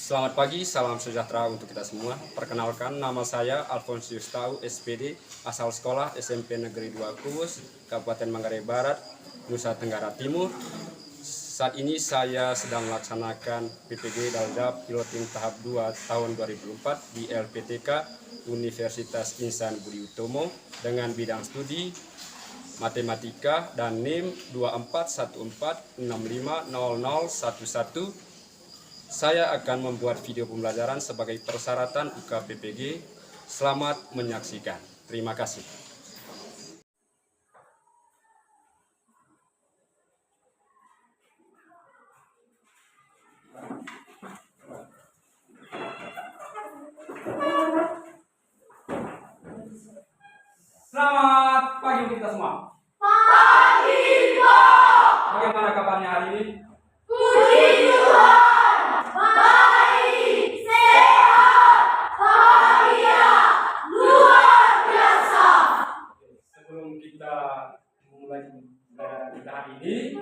Selamat pagi, salam sejahtera untuk kita semua. Perkenalkan, nama saya Alfonsius Tau, SPD, asal sekolah SMP Negeri 2 Kubus, Kabupaten Manggarai Barat, Nusa Tenggara Timur. Saat ini saya sedang melaksanakan PPG Dalda Piloting tahap 2 tahun 2004 di LPTK Universitas Insan Budi Utomo dengan bidang studi Matematika dan NIM 2414650011. Saya akan membuat video pembelajaran sebagai persyaratan UKPPG. Selamat menyaksikan. Terima kasih. Selamat pagi untuk kita semua. Pagi, Pak. Bagaimana kabarnya hari ini? Puji Tuhan, baik, sehat, bahagia, luar biasa. Sebelum kita memulai pembelajaran kita hari ini,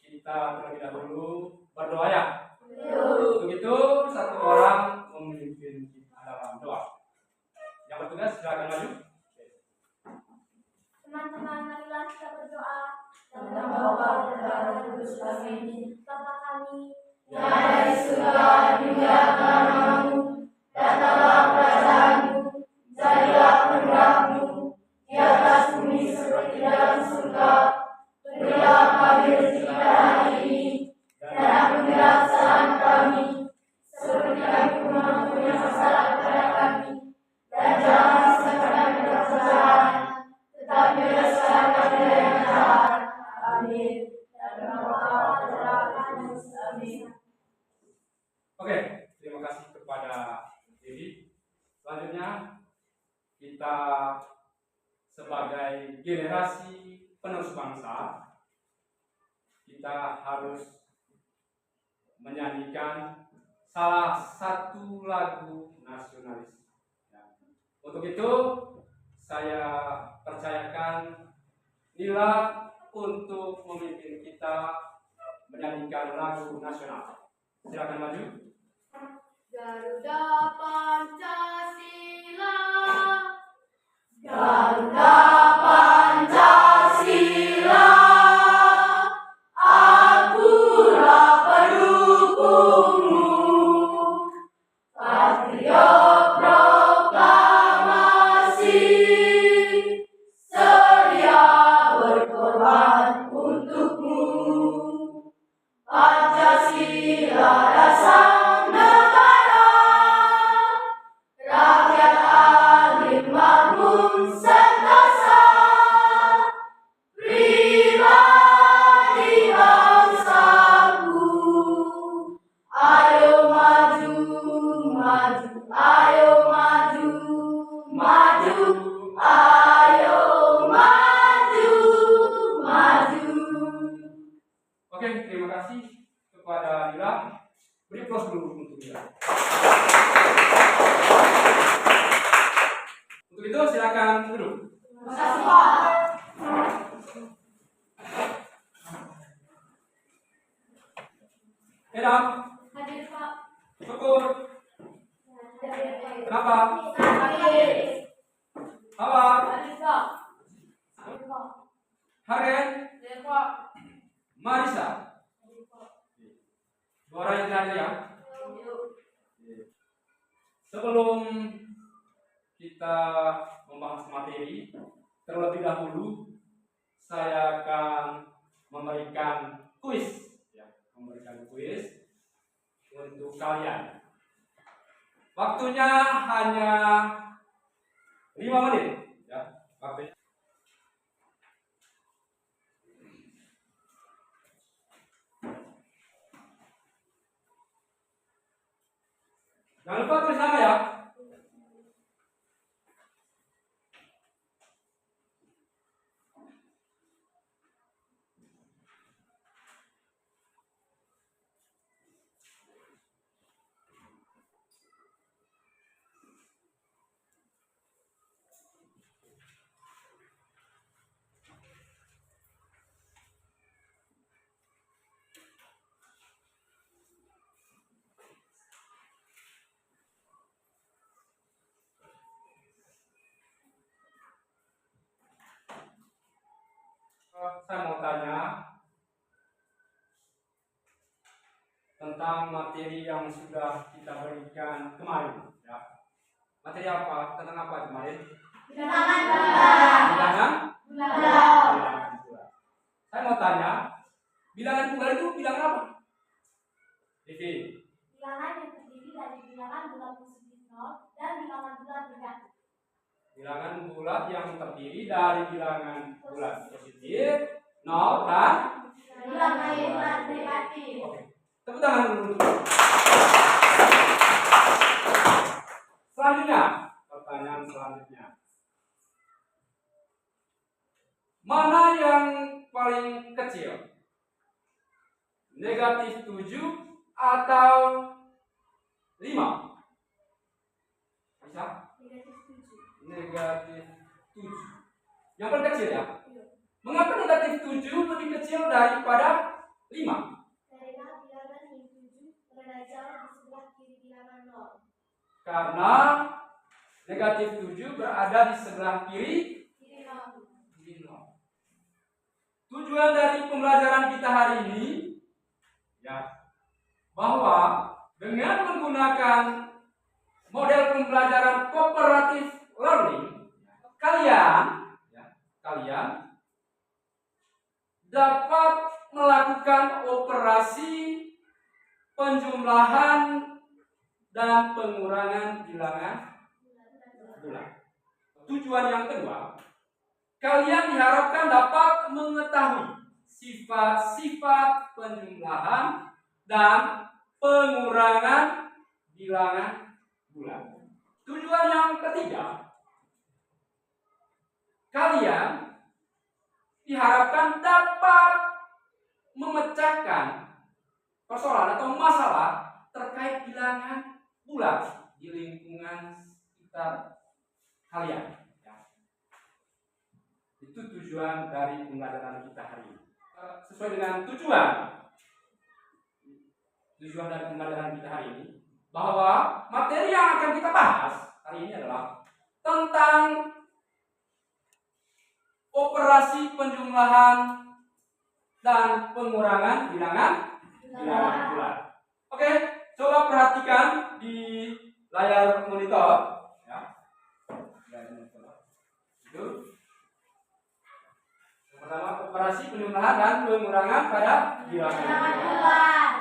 kita terlebih dahulu berdoa ya. Untuk itu, satu orang memimpin kita dalam doa. Yang bertugas silakan maju. Teman-teman, marilah kita berdoa. Dalam Bapa dan Dalam Kudus, amin. Bapa kami yang ada di surga, dimuliakan namamu, datanglah kerajaanmu, jadilah kehendakmu di atas bumi seperti di dalam surga. Berilah kami rezeki kita hari ini, dan ampunilah kesalahan kami, seperti kami mengampuni yang bersalah kepada kami, dan jangan masukkan kami ke dalam pencobaan, tetapi bebaskan kami dari yang jahat. Amin. Dan Bapa dan Dalam Kudus, amin. Oke, terima kasih kepada Dewi. Selanjutnya, kita sebagai generasi penerus bangsa, kita harus menyanyikan salah satu lagu nasionalis. Untuk itu, saya percayakan Nila untuk memimpin kita menyanyikan lagu nasional. Silakan maju. Garuda Pancasila, Garuda Pancasila, akulah pendukungmu, patriot proklamasi, sedia berkorban untukmu. Pancasila dasar negara, rakyat adil makmur sentosa, pribadi bangsaku. Ayo maju, maju, ayo maju, maju, ayo maju, maju. Oke, terima kasih kepada Nila. Beri aplaus dulu untuk Nila. Untuk itu silakan duduk. Terima kasih, Pak. Edam, Hadir, Pak. syukur. Kenapa? Hadir. Apa? Hadir, Pak. Hadir, Pak. Hargen, Hadir, Pak. Marisa. Hadir, Pak. Dua orang yang hadir ya. Yuk. Sebelum kita membahas materi, terlebih dahulu saya akan memberikan kuis, untuk kalian. Waktunya hanya 5 menit, ya. Waktunya. Jangan lupa tulis nama ya. Saya mau tanya tentang materi yang sudah kita berikan kemarin. Ya. Materi apa? Tentang apa kemarin? Bilangan bulat. Bilangan? Bilangan bulat. Saya mau tanya, bilangan bulat itu bilangan apa? Devi. Bilangan yang terdiri dari bilangan bulat positif 0 dan bilangan bulat negatif. Bilangan bulat yang terdiri dari bilangan bulat positif 0 dan bilangan bulat negatif. Oke. Tepuk tangan dulu. Selanjutnya, pertanyaan selanjutnya. Mana yang paling kecil? Negatif 7 atau 5? Bisa? Negatif 7. Negatif 7. Yang paling kecil ya? Mengapa negatif 7 lebih kecil daripada 5? Karena bilangan yang 7 berada jauh di sebelah kiri bilangan 0. Karena negatif 7 berada di sebelah kiri 0. Tujuan dari pembelajaran kita hari ini ya, bahwa dengan menggunakan model pembelajaran cooperative learning, kalian dapat melakukan operasi penjumlahan dan pengurangan bilangan bulat. Tujuan yang kedua, kalian diharapkan dapat mengetahui sifat-sifat penjumlahan dan pengurangan bilangan bulat. Tujuan yang ketiga, kalian diharapkan dapat memecahkan persoalan atau masalah terkait bilangan bulat di lingkungan sekitar kalian. Itu tujuan dari pembelajaran kita hari ini. Sesuai dengan tujuan dari pembelajaran kita hari ini, bahwa materi yang akan kita bahas hari ini adalah tentang operasi penjumlahan dan pengurangan bilangan bulat. Oke, coba perhatikan di layar monitor. Ya. Itu. Pertama, operasi penjumlahan dan pengurangan pada bilangan bulat.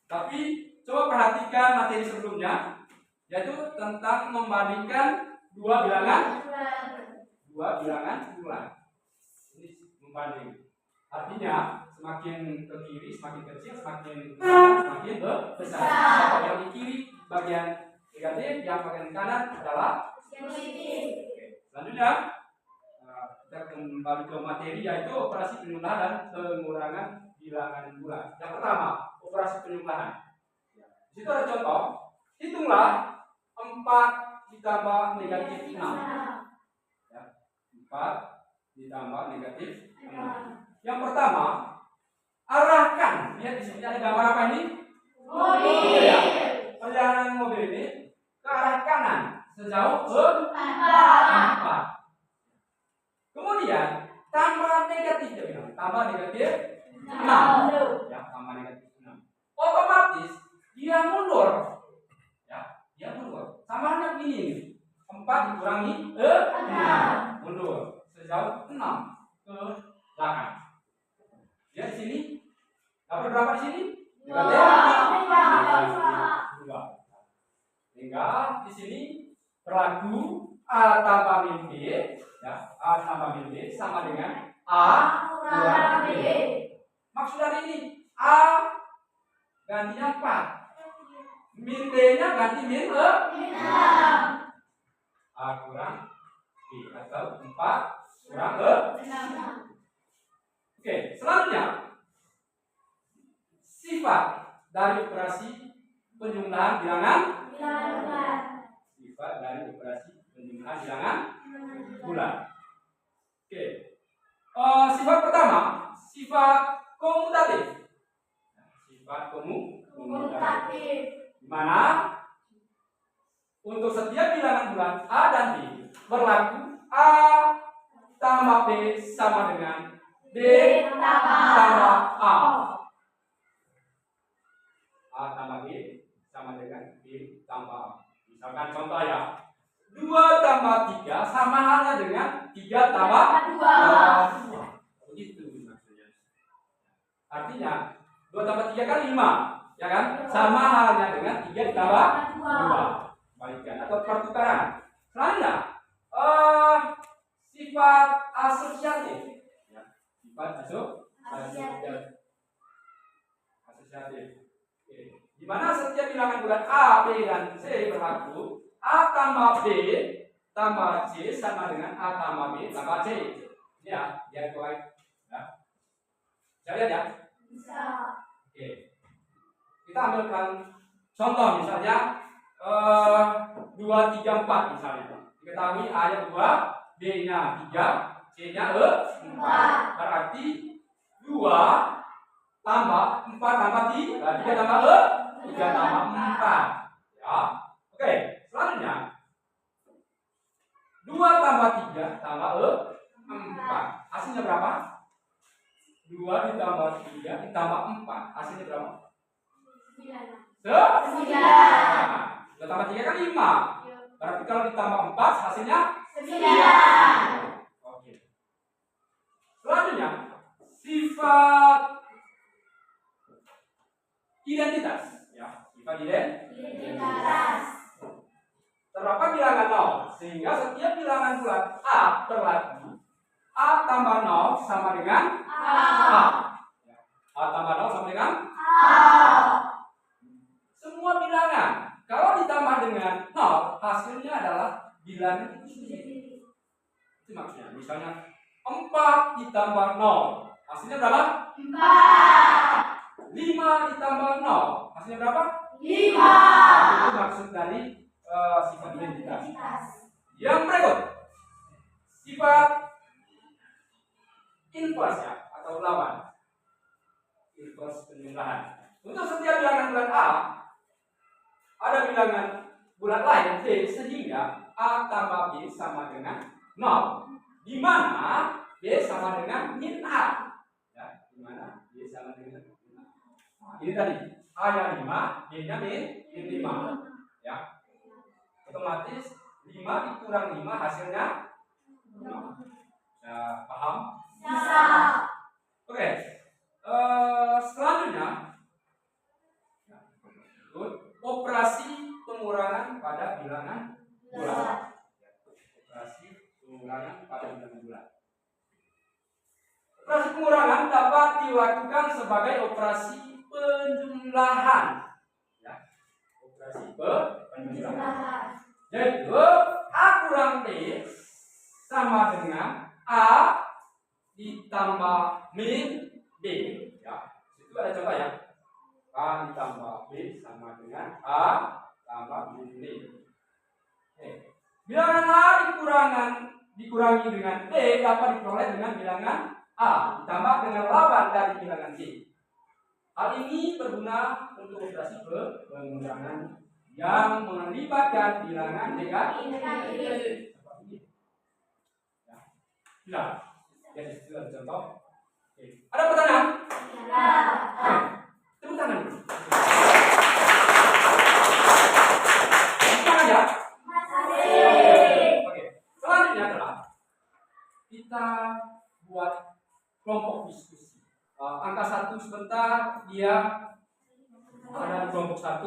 Tapi coba perhatikan materi sebelumnya, yaitu tentang membandingkan dua bilangan bulat. Ini membanding. Artinya semakin ke kiri semakin kecil, semakin besar. Yang di kiri bagian negatif, yang bagian kanan adalah positif. Selanjutnya kita kembali ke materi, yaitu operasi penjumlahan dan pengurangan bilangan bulat. Yang pertama, operasi penjumlahan. Di situ ada contoh. Hitunglah 4 ditambah negatif 6. Ya, 4 ditambah negatif 6. Yang pertama, arahkan. Lihat di sini ada gambar apa ini? Mobil. Ya. Perjalanan mobil ini ke arah kanan sejauh 4. Kemudian tambah negatif, dia bilang. Tambah negatif 6. Ya, tambah negatif 6. Otomatis dia mundur. Ya, dia mundur. Samaannya begini. 4 dikurangi 6. Mundur sejauh 6 ke belakang. Ya, di sini dapat berapa di sini? Negatif 2. Sehingga di sini berlaku A tambah min B, ya, A tambah min B sama dengan A kurang B. Maksud dari ini, A gantinya 4, min B-nya ganti min 6. A kurang B atau 4 kurang 6. Oke, selanjutnya sifat dari operasi penjumlahan bilangan bulat. Sifat dari operasi penjumlahan bilangan bulat. Oke. Sifat pertama, sifat komutatif. Sifat komutatif. Di mana untuk setiap bilangan bulat A dan B berlaku A tambah B sama dengan B. B tambah A. A tambah B sama dengan B tambah A. Misalkan contoh ya. 2 tambah 3 sama halnya dengan 3 tambah 2. Begitu maksudnya. Artinya 2 tambah 3 kan 5, ya kan? Sama halnya dengan 3 tambah 2. Balikan atau pertukaran. Selanjutnya sifat asosiatif. Ya, sifat asosiatif. Oke. Di mana setiap bilangan bulat A, B, dan C berlaku A tambah B tambah C sama dengan A tambah B tambah C. Ini ya, dia baik. Ya. Bisa lihat ya? Bisa. Oke. Kita ambilkan contoh misalnya 2, 3, 4 misalnya. Diketahui A-nya 2, B-nya 3, C-nya 4. Berarti 2 tambah 4 tambah 3 tambah 3 tambah 4. Ya. Oke, selanjutnya 2 tambah 3 tambah 4. Hasilnya berapa? 2 ditambah 3 ditambah 4. Hasilnya berapa? 9. 2 tambah 3 kan 5. Berarti kalau ditambah 4 hasilnya 9. Oke. Selanjutnya sifat identitas. Ya, sifat identitas. Terdapat bilangan 0 sehingga setiap bilangan bulat A berlaku A tambah 0 sama dengan A. A tambah 0 sama dengan A. Semua bilangan kalau ditambah dengan 0 hasilnya adalah bilangan itu sendiri. Itu maksudnya. Misalnya 4 ditambah 0 hasilnya berapa? 4. 5 ditambah 0 hasilnya berapa? 5. Itu maksud dari sifat identitas. Yang berikut sifat inverse ya, atau lawan. Inverse penjumlahan. Untuk setiap bilangan bulat A ada bilangan bulat lain B sehingga A tambah B sama dengan 0. Di mana B sama dengan min A. Ya, di mana B sama dengan min A. Nah, ini tadi A-nya 5, B-nya min 5. Ya. Otomatis 5 dikurang 5 hasilnya 0. Ya, paham? Bisa. Oke. Selanjutnya operasi pengurangan pada bilangan bulat. Operasi pengurangan pada bilangan bulat. Operasi pengurangan dapat dilakukan sebagai operasi penjumlahan. Ya. Operasi penjumlahan. Jadi A kurang B sama dengan A ditambah min B. Ya, itu ada contoh ya. A ditambah B sama dengan A tambah min B. Bilangan A dikurangi dengan B dapat diperoleh dengan bilangan A ditambah dengan lawan dari bilangan C. Hal ini berguna untuk operasi pengurangan yang melibatkan bilangan negatif. Ya, itu contoh. Oke. Ada pertanyaan? Ya. Tepuk tangan dulu. Tepuk tangan ya. Oke. Selanjutnya adalah kita buat kelompok diskusi. Angka 1 sebentar dia ada di kelompok 1,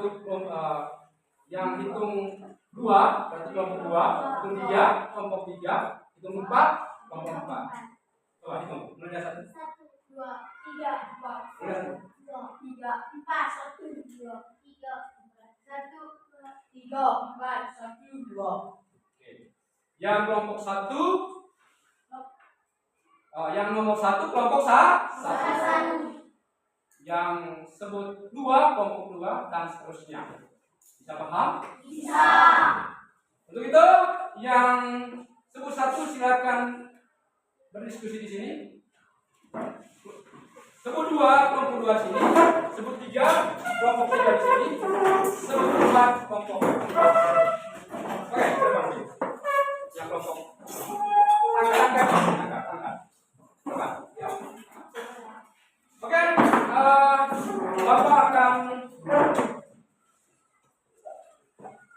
yang hitung 2 berarti kelompok 2, hitung 3 kelompok 3, hitung 4 kelompok 4. Coba hitung, mulai 1. 1, 2, 3, 4, 1, 2, 3, 4, 1, 2, 3, 4, 1, 2, 3, 4, 1, 2. Oke. Yang kelompok 1, yang nomor 1 kelompok 1. Yang sebut 2 kelompok 2 dan seterusnya. Bisa paham? Bisa. Untuk itu yang sebut 1 silakan berdiskusi di sini. Sebut 2 kelompok 2 sini, sebut 3 kelompok 3 di sini, sebut 4 kelompok 4. Oke, berapa? Yang kelompok angkat. Coba, ya.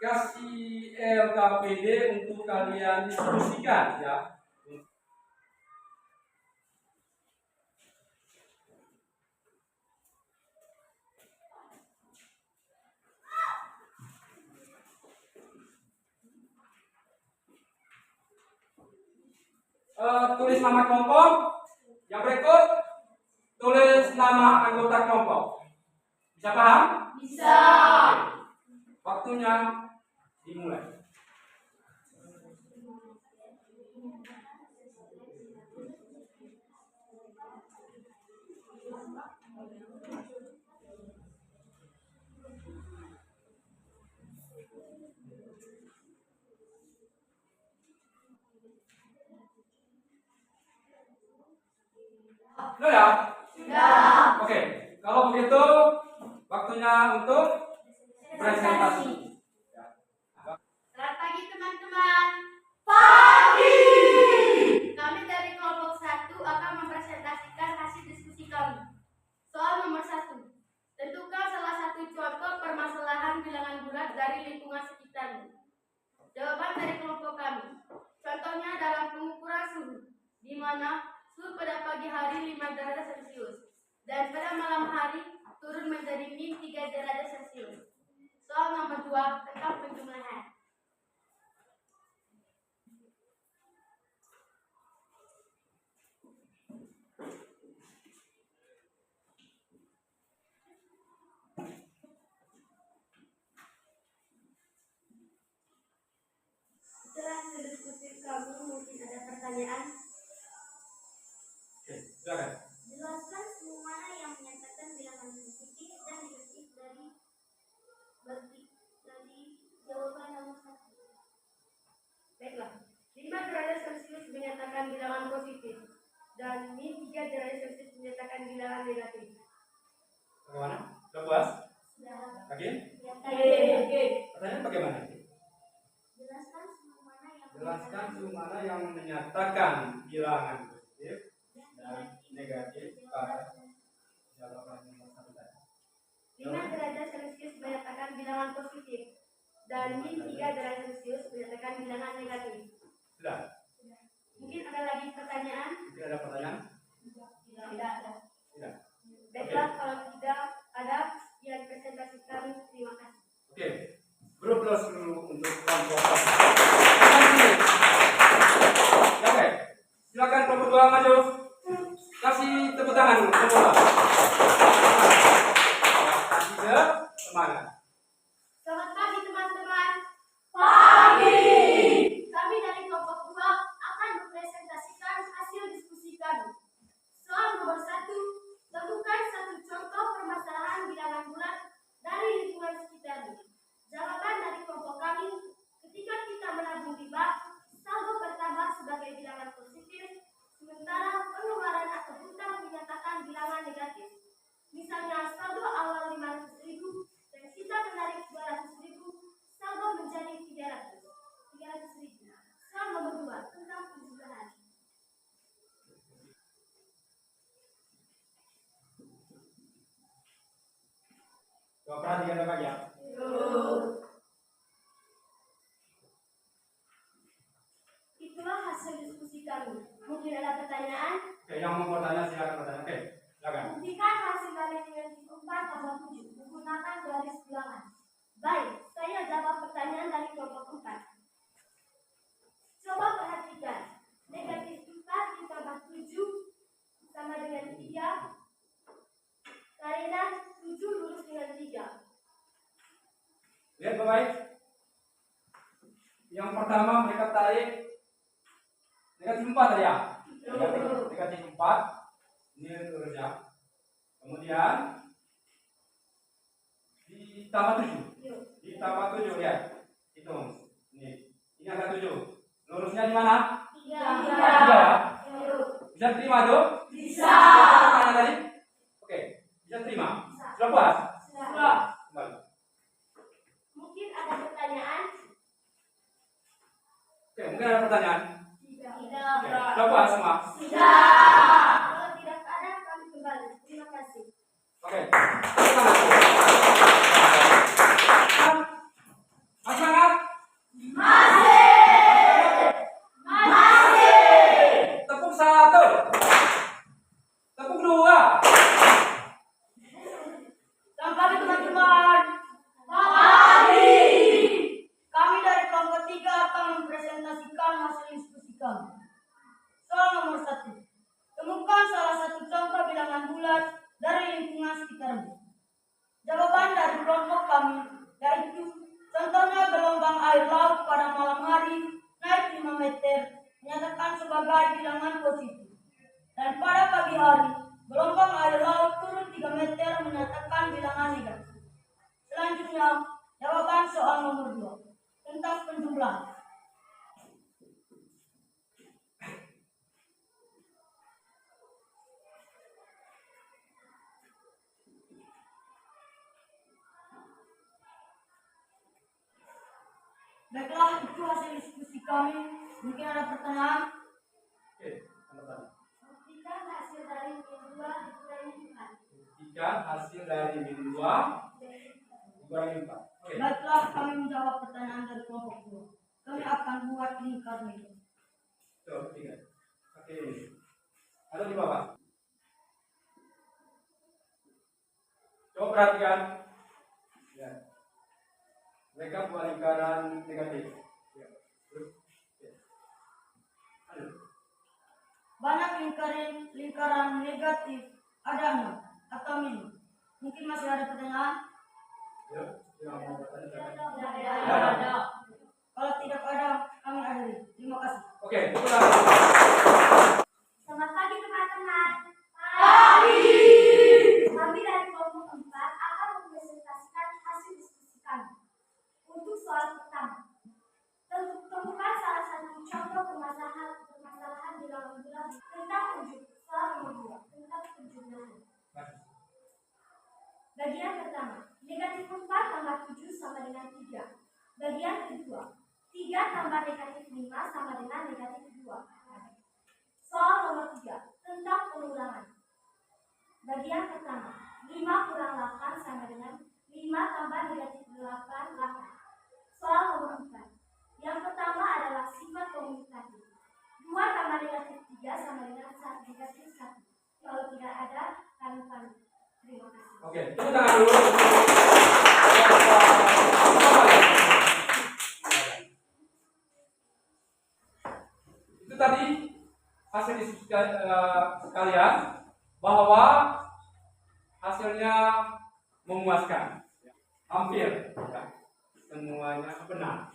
kasih LKPD untuk kalian diskusikan ya. Tulis nama kelompok. Yang berikut tulis nama anggota kelompok. Bisa paham? Bisa. Waktunya dimulai. Sudah ya? Sudah. Oke, kalau begitu waktunya untuk presentasi. Selamat pagi teman-teman. Pagi. Kami dari kelompok 1 akan mempresentasikan hasil diskusi kami. Soal nomor 1. Tentukan salah satu contoh permasalahan bilangan bulat dari lingkungan sekitarmu. Jawaban dari kelompok kami. Contohnya dalam pengukuran suhu, di mana suhu pada pagi hari 5 derajat Celcius dan pada malam hari turun menjadi min 3 derajat Celcius. Soal nomor 2 tentang penjumlahan. Setelah diskusi kami mungkin ada pertanyaan. Oke, silakan. Jelaskan semua yang menyatakan bilangan positif dan negatif dari jawaban nomor 1. Baiklah, 5 derajat Celcius menyatakan bilangan positif dan min 3 derajat Celcius menyatakan bilangan negatif. Bagaimana? Sudah puas? Sudah. Yakin? Oke. Pertanyaan bagaimana? Jelaskan semua yang menyatakan bilangan positif dan negatif pada jawaban nomor 1 tadi. 5 derajat Celcius menyatakan bilangan positif dan min 3 derajat Celcius menyatakan bilangan negatif. Sudah? Mungkin ada lagi pertanyaan? Mungkin ada pertanyaan? Tidak ada. Tidak. Baiklah, kalau tidak ada, sekian presentasi kami. Terima kasih. Oke. Grup plus dulu untuk kelompok. Oke. Silakan kelompok 2 maju. Kasih tepuk tangan kelompok 2. Semangat. Selamat pagi teman-teman. Pagi. Kami dari kelompok 2 akan mempresentasikan hasil diskusi kami. Soal nomor 1, temukan satu contoh permasalahan bilangan bulat dari lingkungan sekitarmu. Jawaban dari kelompok kami, ketika kita menabung di bank, saldo bertambah sebagai bilangan positif, sementara pengeluaran atau hutang dinyatakan bilangan negatif. Misalnya saldo awal 500.000 dan kita menarik 200.000, saldo menjadi 300.000. Soal nomor 2 tentang penjumlahan. Coba perhatikan Bapak ya. Itulah hasil diskusi kami. Mungkin ada pertanyaan? Oke, yang mau bertanya silakan bertanya. Oke, silakan. Buktikan hasil dari nilai 4/7 menggunakan garis bilangan. Baik, saya jawab pertanyaan dari kelompok 4. Coba perhatikan. Negatif 4 ditambah 7 sama dengan 3. Karena 7 lurus dengan 3. Lihat Bapak. Yang pertama mereka tarik negatif 4 tadi ya. Negatif 4 ini lurusnya. Kemudian ditambah 7. Ditambah 7 ya. Hitung. Ini angka 7. Lurusnya di mana? 3 ya. Bisa terima tuh? Bisa. Mana tadi? Oke, bisa terima. Sudah puas? Sudah. Kembali. Mungkin ada pertanyaan? Oke, mungkin ada pertanyaan. Tidak. Oke, sudah puas semua? Sudah. Kalau tidak ada, kami kembali. Terima kasih. Oke. Semangat. air laut pada malam hari naik 5 meter dinyatakan sebagai bilangan positif. Dan pada pagi hari, gelombang air laut turun 3 meter menyatakan bilangan negatif. Selanjutnya, jawaban soal nomor 2 tentang penjumlahan. Baiklah, itu hasil diskusi kami. Mungkin ada pertanyaan? Oke, tanda-tanda. Buktikan hasil dari min 2 dikurangi 4. Buktikan hasil dari min 2 dikurangi 4. Oke. Baiklah, kami menjawab pertanyaan dari kelompok 2. Kami akan buat lingkar meja. Coba ketiga. Oke ini. Ada di bawah. Coba perhatikan. Ya. Mereka buat lingkaran negatif. Ya. Terus. Ya. Ada. Banyak lingkaran negatif ada 6 atau minus. Mungkin masih ada pertanyaan? Ya. Yang mau bertanya. Ada. Kalau tidak ada, kami akhiri. Terima kasih. Oke, pulang. Selamat pagi teman-teman. Pagi. Kami dari kelompok 4 akan mempresentasikan hasil diskusi kami. Untuk soal pertama, temukan salah satu contoh permasalahan bilangan bulat tentang soal nomor 2 tentang penjumlahan. Bagian pertama, negatif 4 tambah 7 sama dengan 3. Bagian kedua, 3 tambah negatif 5 sama dengan negatif 2. Soal nomor 3 tentang pengulangan. Bagian pertama, 5 kurang 8 sama dengan 5 tambah negatif 8, 8. Soal nomor 4. Yang pertama adalah sifat komunikatif. 2 tambah negatif 3 sama dengan negatif 1. Kalau tidak ada, kami pamit. Terima kasih. Oke, tepuk tangan dulu. Itu tadi hasil diskusi kalian bahwa hasilnya memuaskan, hampir ya, semuanya benar.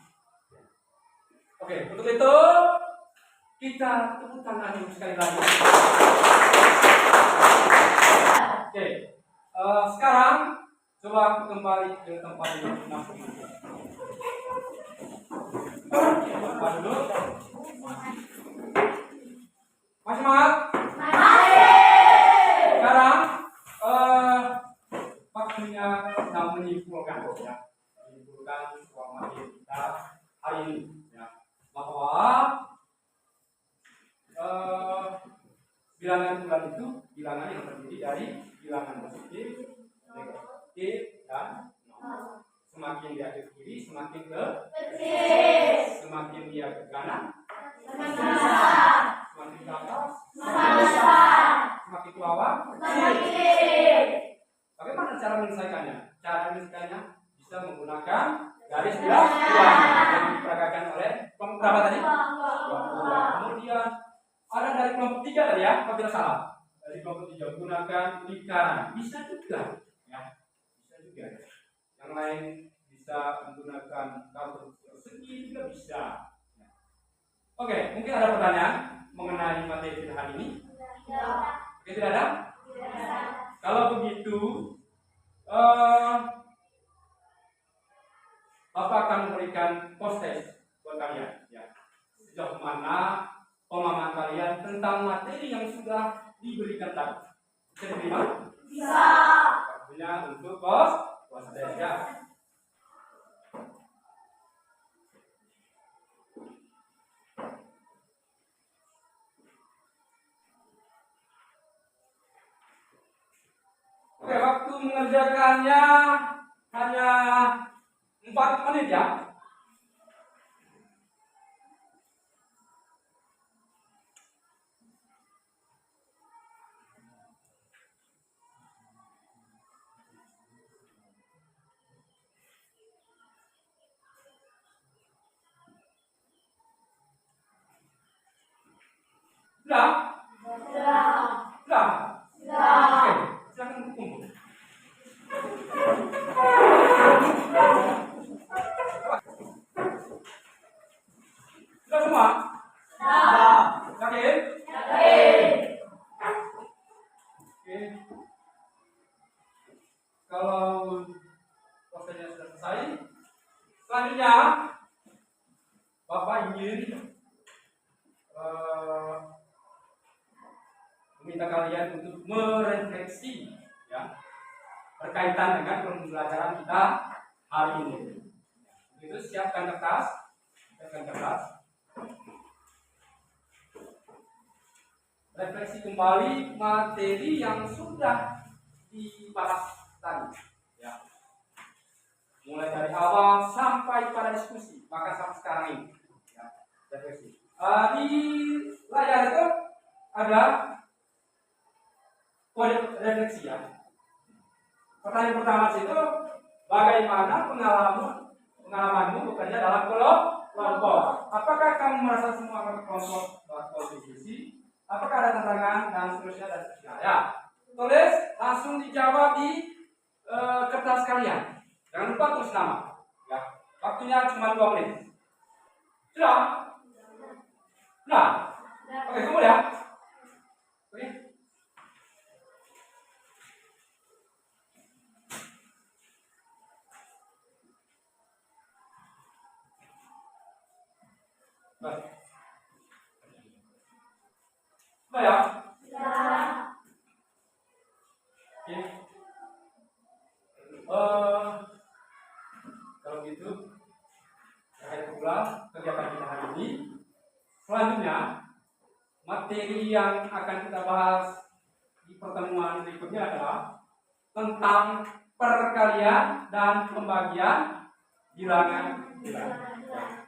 Oke, untuk itu kita tepuk tangan sekali lagi. Oke, sekarang coba kembali ke tempat duduk masing-masing. Tempat duduk. Masih semangat? Sekarang waktunya kita menyimpulkan ya. Menyimpulkan soal materi kita hari ini ya. Bahwa bilangan bulat itu bilangan yang terdiri dari bilangan positif, negatif, dan nol. Semakin dia ke kiri, semakin ke kecil. Semakin dia ke kanan, semakin besar. Semakin ke atas, semakin besar. Semakin ke bawah, semakin kecil. Bagaimana cara menyelesaikannya? Cara menyelesaikannya bisa menggunakan garis bilas yang diperagakan oleh kelompok berapa tadi? Kemudian ada dari kelompok 3 tadi ya, kalau tidak salah. Dari kelompok 3 gunakan lingkaran, bisa juga ya. Bisa juga. Yang lain bisa menggunakan gambar persegi juga bisa. Oke, mungkin ada pertanyaan mengenai materi kita hari ini? Oke, tidak ada? Kalau begitu, Bapak akan memberikan post test buat kalian ya. Sejauh mana pemahaman kalian tentang materi yang sudah diberikan tadi? Bisa diterima? Bisa. Waktunya untuk post test ya. Oke, waktu mengerjakannya hanya 4 menit ya. Sudah? Sudah? Oke, silakan kumpul. Selanjutnya, Bapak ingin meminta kalian untuk merefleksi ya berkaitan dengan pembelajaran kita hari ini. Itu siapkan kertas. Refleksi kembali materi yang sudah dibahas tadi. Ya. Mulai dari awal sampai pada diskusi, maka sampai sekarang ini. Ya, refleksi. Di layar itu ada kode refleksi ya. Pertanyaan pertama itu, bagaimana pengalamanmu bekerja dalam kelompok? Apakah kamu merasa semua kelompok berkontribusi? Apakah ada tantangan dan seterusnya dan seterusnya? Ya, tulis langsung dijawab di kertas kalian. Jangan lupa tulis nama. Ya, waktunya cuma 2 menit. Sudah? Nah, oke, tunggu ya. Oke. Baik. Sudah ya? Oke. Kalau gitu, saya pula kegiatan kita hari ini. Selanjutnya, materi yang akan kita bahas di pertemuan berikutnya adalah tentang perkalian dan pembagian bilangan.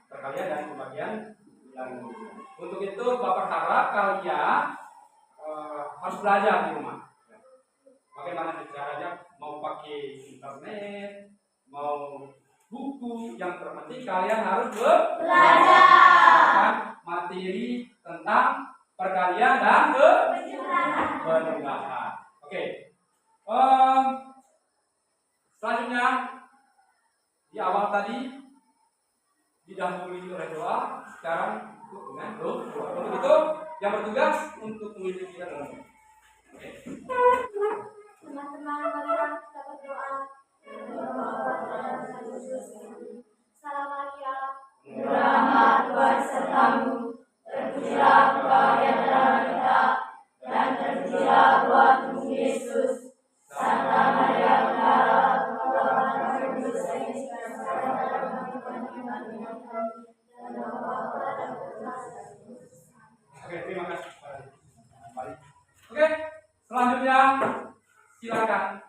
Perkalian dan pembagian bilangan. Untuk itu, Bapak harap kalian harus belajar di rumah. Bagaimana caranya, mau pakai internet, mau buku, yang terpenting kalian harus belajar materi tentang perkalian dan penjumlahan. Oke. Selanjutnya di awal tadi didahului oleh doa, sekarang tutup dengan doa. Untuk itu yang bertugas untuk mengikuti kita dalam doa. Oke. Teman-teman, marilah kita berdoa. Salam Maria, Rahmat Tuhan sertamu, terpujilah Engkau di antara wanita, dan terpujilah buah tubuh Yesus. Santa Maria Bunda, Oke, terima kasih. Oke, selanjutnya silakan